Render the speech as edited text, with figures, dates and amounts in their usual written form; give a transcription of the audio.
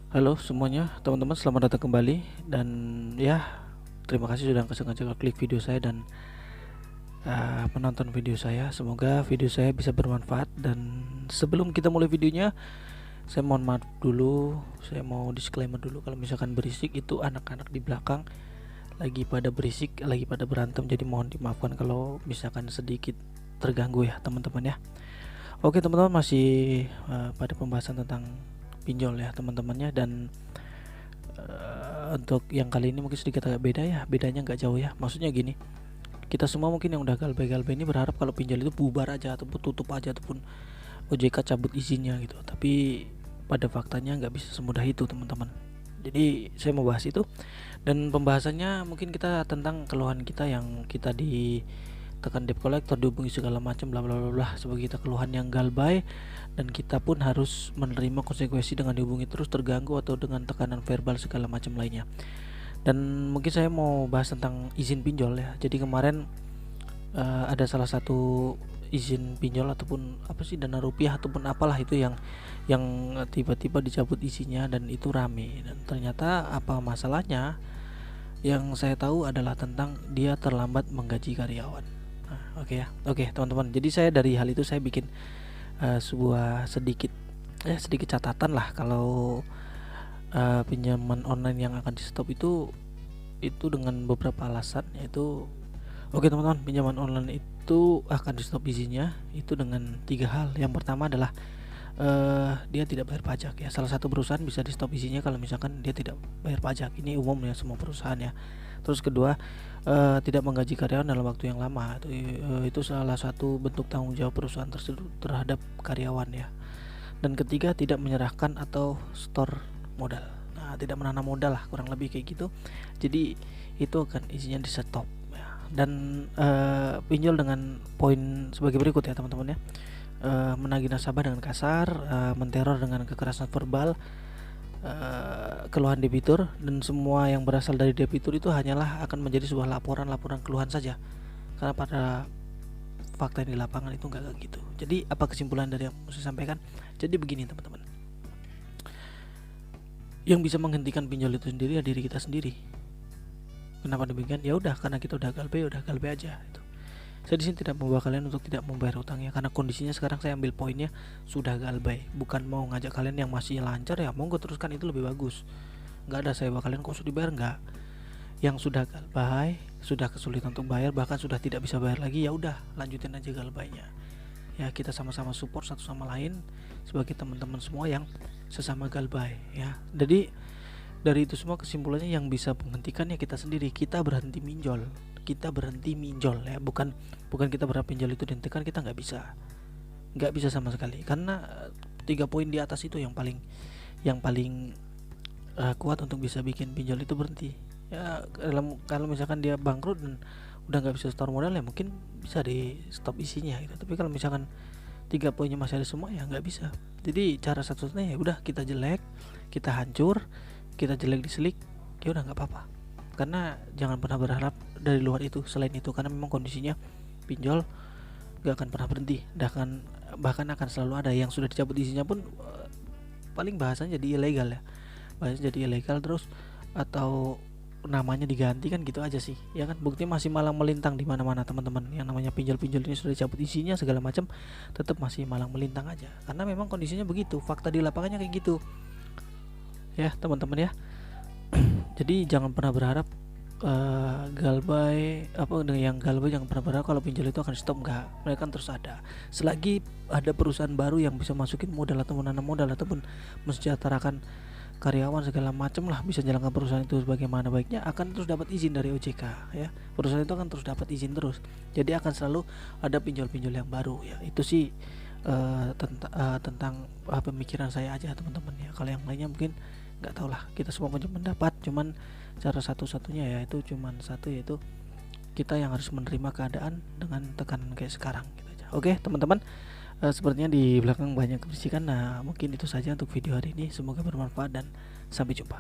Halo semuanya, teman-teman, selamat datang kembali. Dan ya, terima kasih sudah sengaja klik video saya dan menonton video saya. Semoga video saya bisa bermanfaat. Dan sebelum kita mulai videonya, saya mohon maaf dulu. Saya mau disclaimer dulu, kalau misalkan berisik itu anak-anak di belakang lagi pada berisik, lagi pada berantem. Jadi mohon dimaafkan kalau misalkan sedikit terganggu ya teman-teman ya. Oke teman-teman, masih pada pembahasan tentang pinjol ya teman-temannya. Dan untuk yang kali ini mungkin sedikit agak beda ya, bedanya nggak jauh ya. Maksudnya gini, kita semua mungkin yang udah galbay-galbay ini berharap kalau pinjol itu bubar aja ataupun tutup aja ataupun OJK cabut izinnya gitu. Tapi pada faktanya nggak bisa semudah itu teman-teman. Jadi saya mau bahas itu, dan pembahasannya mungkin kita tentang keluhan kita yang kita ditekan debt collector, dihubungi segala macam bla bla bla bla, sebagai kita keluhan yang galbay, dan kita pun harus menerima konsekuensi dengan dihubungi terus, terganggu, atau dengan tekanan verbal segala macam lainnya. Dan mungkin saya mau bahas tentang izin pinjol ya. Jadi kemarin ada salah satu izin pinjol ataupun apa sih, dana rupiah ataupun apalah itu yang tiba-tiba dicabut isinya, dan itu rame. Dan ternyata apa masalahnya, yang saya tahu adalah tentang dia terlambat menggaji karyawan. Nah, oke teman-teman. Jadi saya dari hal itu saya bikin sebuah sedikit catatan lah. Kalau pinjaman online yang akan di stop itu dengan beberapa alasan, yaitu oke teman-teman, pinjaman online itu akan di stop izinnya itu dengan 3 hal. Yang pertama adalah dia tidak bayar pajak ya. Salah satu perusahaan bisa di stop izinnya kalau misalkan dia tidak bayar pajak. Ini umum ya, semua perusahaan ya. Terus kedua, tidak menggaji karyawan dalam waktu yang lama. Itu salah satu bentuk tanggung jawab perusahaan tersebut terhadap karyawan ya. Dan ketiga, tidak menyerahkan atau store modal. Nah, tidak menanam modal lah, kurang lebih kayak gitu. Jadi itu akan izinnya di stop ya. Dan pinjol dengan poin sebagai berikut ya teman-teman ya. Menagih nasabah dengan kasar, menteror dengan kekerasan verbal, keluhan debitur, dan semua yang berasal dari debitur itu hanyalah akan menjadi sebuah laporan keluhan saja. Karena pada fakta di lapangan itu enggak gitu. Jadi apa kesimpulan dari yang saya sampaikan? Jadi begini teman-teman, yang bisa menghentikan pinjol itu sendiri ya diri kita sendiri. Kenapa demikian? Ya udah, karena kita udah galbay aja itu. Saya di sini tidak membawa kalian untuk tidak membayar utangnya, karena kondisinya sekarang saya ambil poinnya sudah galbay. Bukan mau ngajak kalian yang masih lancar ya monggo teruskan, itu lebih bagus. Nggak ada saya bawa kalian kok sudah dibayar, nggak. Yang sudah galbay, sudah kesulitan untuk bayar, bahkan sudah tidak bisa bayar lagi, ya udah lanjutin aja galbaynya. Ya kita sama-sama support satu sama lain sebagai teman-teman semua yang sesama galbay ya. Jadi dari itu semua kesimpulannya yang bisa menghentikannya kita sendiri. Kita berhenti minjol ya, bukan kita berharap pinjol itu dihentikan. Kita nggak bisa sama sekali, karena 3 poin di atas itu yang paling kuat untuk bisa bikin pinjol itu berhenti ya. Kalau misalkan dia bangkrut dan udah nggak bisa store modal ya mungkin bisa di stop isinya gitu. Tapi kalau misalkan 3 poinnya masih ada semua ya nggak bisa. Jadi cara satu-satunya ya udah, kita jelek, kita hancur, kita jelek diselik, ya udah nggak apa-apa. Karena jangan pernah berharap dari luar itu selain itu, karena memang kondisinya pinjol nggak akan pernah berhenti, bahkan akan selalu ada. Yang sudah dicabut izinnya pun paling bahasanya jadi ilegal ya, terus atau namanya diganti kan, gitu aja sih ya kan. Buktinya masih malang melintang di mana-mana teman-teman. Yang namanya pinjol-pinjol ini sudah dicabut isinya segala macam, tetap masih malang melintang aja, karena memang kondisinya begitu, fakta di lapangannya kayak gitu ya teman-teman ya. Jadi jangan pernah berharap galbay jangan pernah berharap kalau pinjol itu akan stop. Enggak, mereka kan terus ada. Selagi ada perusahaan baru yang bisa masukin modal atau menanam modal ataupun mensejahterakan karyawan segala macam lah, bisa jalankan perusahaan itu sebagaimana baiknya, akan terus dapat izin dari OJK ya. Perusahaan itu akan terus dapat izin terus. Jadi akan selalu ada pinjol-pinjol yang baru ya. Itu sih tentang pemikiran saya aja teman-teman ya. Kalau yang lainnya mungkin nggak tahu lah, kita semua punya pendapat. Cuman cara satu-satunya ya itu cuman satu, yaitu kita yang harus menerima keadaan dengan tekanan kayak sekarang gitu aja. Oke teman-teman, sepertinya di belakang banyak keberisikan. Nah mungkin itu saja untuk video hari ini, semoga bermanfaat dan sampai jumpa.